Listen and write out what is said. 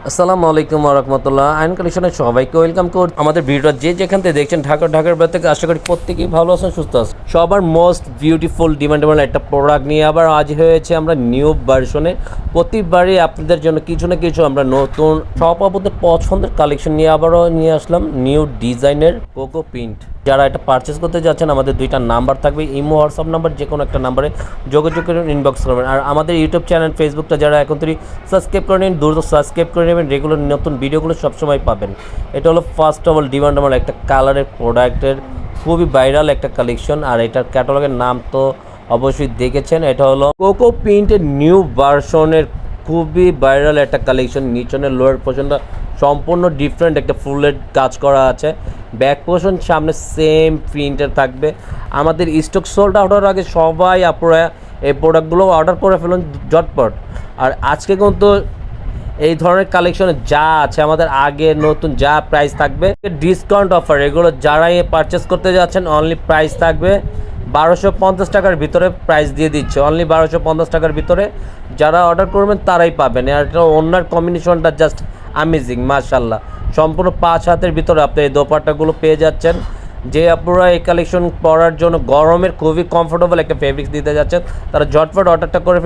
আসসালামু আলাইকুম ওয়া রাহমাতুল্লাহ। আইন কালেকশনে সবাইকে ওয়েলকাম করছি। আমাদের ভিডিওটা যে যেখান থেকে দেখছেন ঢাকার বাইরে থেকে আশা করি প্রত্যেকেই ভালো আছেন, সুস্থ আছেন। সবার মোস্ট বিউটিফুল ডিমান্ডেবল একটা প্রোডাক্ট নিয়ে আবার আজ হয়েছে আমরা নিউ ভার্সনে। প্রতিবারই আপনাদের জন্য কিছু না কিছু আমরা নতুন সব আপনাদের পছন্দের কালেকশন নিয়ে আবারও নিয়ে আসলাম নিউ ডিজাইনের কোকো প্রিন্ট। যারা এটা পারচেস করতে যাচ্ছেন আমাদের দুইটা নাম্বার থাকবে, ইমো হোয়াটসঅ্যাপ নাম্বার, যে কোনো একটা নাম্বারে যোগাযোগ করে ইনবক্স করবেন। আর আমাদের ইউটিউব চ্যানেল ফেসবুকটা যারা এখন থেকে সাবস্ক্রাইব করে নিন, দ্রুত সাবস্ক্রাইব করে নেবেন, রেগুলার নতুন ভিডিওগুলো সবসময় পাবেন। এটা হলো ফার্স্ট অফ অল ডিমান্ডেবল একটা কালারের প্রোডাক্টের খুবই ভাইরাল একটা কালেকশন। আর এটার ক্যাটালগের নাম তো অবশ্যই দেখেছেন, এটা হলো কোকো প্রিন্টের নিউ ভার্সনের খুবই ভাইরাল একটা কালেকশন। নিচনের লোয়ার পোর্শনটা সম্পূর্ণ ডিফারেন্ট একটা ফুলের কাজ করা আছে, ব্যাক পোর্শন সামনে সেম প্রিন্টের থাকবে। আমাদের স্টক সোল্ড আউট হওয়ার আগে সবাই আপনারা এই প্রোডাক্টগুলো অর্ডার করে ফেলুন ঝটপট। আর আজকে কিন্তু এই ধরনের কালেকশনে যা আছে আমাদের আগে নতুন যা প্রাইস থাকবে ডিসকাউন্ট অফার, এগুলো যারাই পারচেস করতে যাচ্ছেন অনলি প্রাইস থাকবে 1250 টাকার ভিতরে প্রাইস দিয়ে দিচ্ছে, অনলি 1250 টাকার ভিতরে যারা অর্ডার করবেন তারাই পাবেন। আর এটা ওনার কম্বিনেশনটা জাস্ট আমেজিং, মাশাল্লাহ। সম্পূর্ণ 5 হাতের ভিতরে আপনি এই দোপাট্টাগুলো পেয়ে যাচ্ছেন। যে আপনারা এই কালেকশন পরার জন্য গরমের খুবই কমফোর্টেবল একটা ফেব্রিক্স দিতে যাচ্ছেন তারা ঝটপট অর্ডারটা করে ফেলুন।